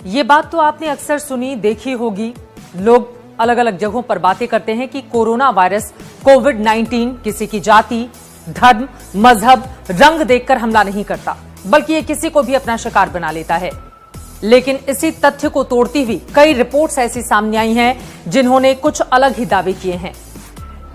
ये बात तो आपने अक्सर सुनी देखी होगी। लोग अलग अलग जगहों पर बातें करते हैं कि कोरोना वायरस कोविड-19 किसी की जाति, धर्म, मजहब, रंग देखकर हमला नहीं करता, बल्कि ये किसी को भी अपना शिकार बना लेता है। लेकिन इसी तथ्य को तोड़ती हुई कई रिपोर्ट्स ऐसी सामने आई हैं जिन्होंने कुछ अलग ही दावे किए हैं।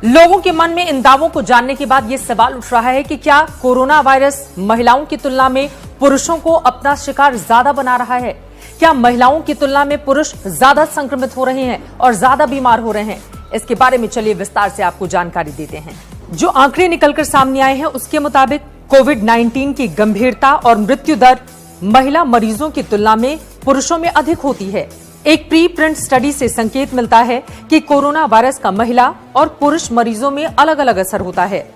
लोगों के मन में इन दावों को जानने के बाद ये सवाल उठ रहा है कि क्या कोरोना वायरस महिलाओं की तुलना में पुरुषों को अपना शिकार ज्यादा बना रहा है? क्या महिलाओं की तुलना में पुरुष ज्यादा संक्रमित हो रहे हैं और ज्यादा बीमार हो रहे हैं? इसके बारे में चलिए विस्तार से आपको जानकारी देते हैं। जो आंकड़े निकलकर सामने आए हैं उसके मुताबिक कोविड-19 की गंभीरता और मृत्यु दर महिला मरीजों की तुलना में पुरुषों में अधिक होती है। एक प्री प्रिंट स्टडी से संकेत मिलता है कि कोरोना वायरस का महिला और पुरुष मरीजों में अलग अलग असर होता है।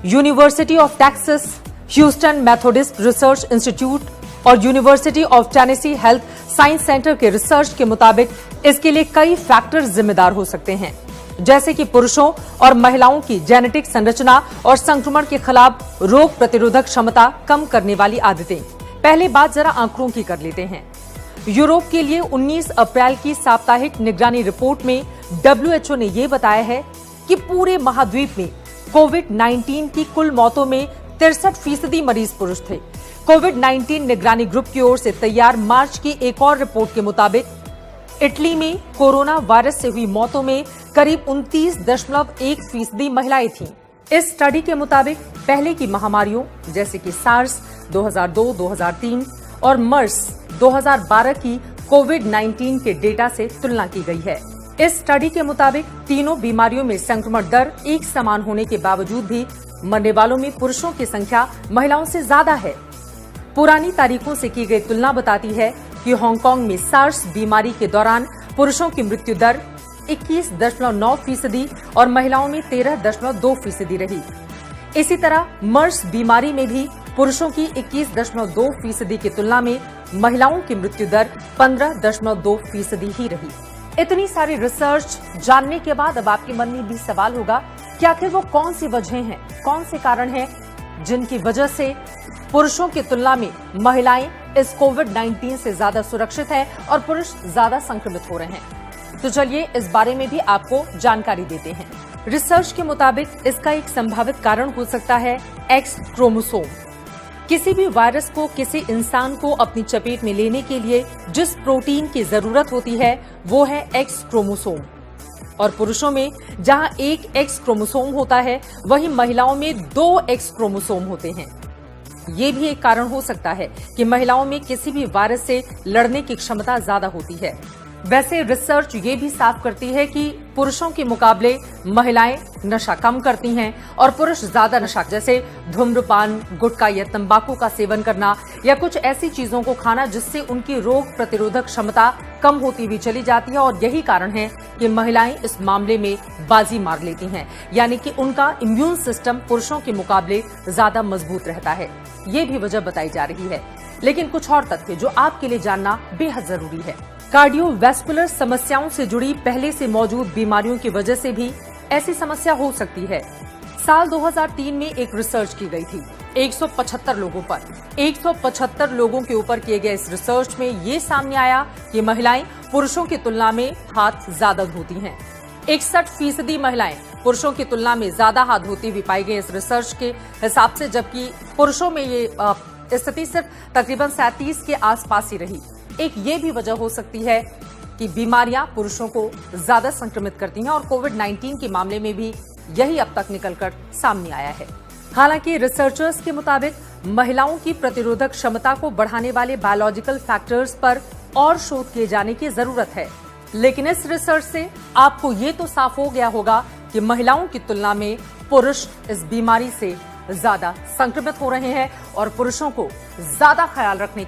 University of Texas, Houston Methodist research institute और university of Tennessee health science centre के रिसर्च के मुताबिक इसके लिए कई फैक्टर्स जिम्मेदार हो सकते हैं, जैसे कि पुरुषों और महिलाओं की जेनेटिक संरचना और संक्रमण के खिलाफ रोग प्रतिरोधक क्षमता कम करने वाली आदतें। पहले बात जरा आंकड़ों की कर लेते हैं। यूरोप के लिए 19 अप्रैल की साप्ताहिक निगरानी रिपोर्ट में WHO ने यह बताया है कि पूरे महाद्वीप में कोविड-19 की कुल मौतों में 63% मरीज पुरुष थे। कोविड-19 निगरानी ग्रुप की ओर से तैयार मार्च की एक और रिपोर्ट के मुताबिक इटली में कोरोना वायरस से हुई मौतों में करीब 29.1% महिलाएं थीं। इस स्टडी के मुताबिक पहले की महामारियों जैसे कि सार्स 2002-2003 और मर्स 2012 की कोविड-19 के डेटा से तुलना की गई है। इस स्टडी के मुताबिक तीनों बीमारियों में संक्रमण दर एक समान होने के बावजूद भी मरने वालों में पुरुषों की संख्या महिलाओं से ज्यादा है। पुरानी तारीखों से की गई तुलना बताती है कि हांगकांग में सार्स बीमारी के दौरान पुरुषों की मृत्यु दर 21.9% और महिलाओं में 13.2% रही। इसी तरह मर्स बीमारी में भी पुरुषों की 21.2% की तुलना में महिलाओं की मृत्यु दर 15.2% ही रही। इतनी सारी रिसर्च जानने के बाद अब आपके मन में भी सवाल होगा कि आखिर वो कौन सी वजहें हैं, कौन से कारण हैं जिनकी वजह से पुरुषों की तुलना में महिलाएं इस कोविड-19 से ज्यादा सुरक्षित हैं और पुरुष ज्यादा संक्रमित हो रहे हैं। तो चलिए इस बारे में भी आपको जानकारी देते हैं। रिसर्च के मुताबिक इसका एक संभावित कारण हो सकता है एक्स क्रोमोसोम। किसी भी वायरस को किसी इंसान को अपनी चपेट में लेने के लिए जिस प्रोटीन की जरूरत होती है वो है एक्स क्रोमोसोम। और पुरुषों में जहां एक एक्स क्रोमोसोम होता है वहीं महिलाओं में 2 एक्स क्रोमोसोम होते हैं। ये भी एक कारण हो सकता है कि महिलाओं में किसी भी वायरस से लड़ने की क्षमता ज्यादा होती है। वैसे रिसर्च ये भी साफ करती है कि पुरुषों के मुकाबले महिलाएं नशा कम करती हैं और पुरुष ज्यादा नशा जैसे धूम्रपान, गुटखा या तंबाकू का सेवन करना या कुछ ऐसी चीजों को खाना जिससे उनकी रोग प्रतिरोधक क्षमता कम होती हुई चली जाती है। और यही कारण है कि महिलाएं इस मामले में बाजी मार लेती हैं, यानी कि उनका इम्यून सिस्टम पुरुषों के मुकाबले ज्यादा मजबूत रहता है। ये भी वजह बताई जा रही है। लेकिन कुछ और तथ्य जो आपके लिए जानना बेहद जरूरी है। कार्डियोवैस्कुलर समस्याओं से जुड़ी पहले से मौजूद बीमारियों की वजह से भी ऐसी समस्या हो सकती है। साल 2003 में एक रिसर्च की गई थी 175 लोगों पर। 175 लोगों के ऊपर किए गए इस रिसर्च में ये सामने आया कि महिलाएं पुरुषों की तुलना में हाथ ज्यादा धोती हैं। 61% महिलाएं पुरुषों की तुलना में ज्यादा हाथ धोती हुई पाई गई इस रिसर्च के हिसाब से, जबकि पुरुषों में ये स्थिति सिर्फ तकरीबन 37 के आसपास ही रही। एक ये भी वजह हो सकती है कि बीमारियां पुरुषों को ज्यादा संक्रमित करती हैं और कोविड-19 के मामले में भी यही अब तक निकलकर सामने आया है। हालांकि रिसर्चर्स के मुताबिक महिलाओं की प्रतिरोधक क्षमता को बढ़ाने वाले बायोलॉजिकल फैक्टर्स पर और शोध किए जाने की जरूरत है। लेकिन इस रिसर्च से आपको ये तो साफ हो गया होगा कि महिलाओं की तुलना में पुरुष इस बीमारी से ज्यादा संक्रमित हो रहे हैं और पुरुषों को ज्यादा ख्याल रखने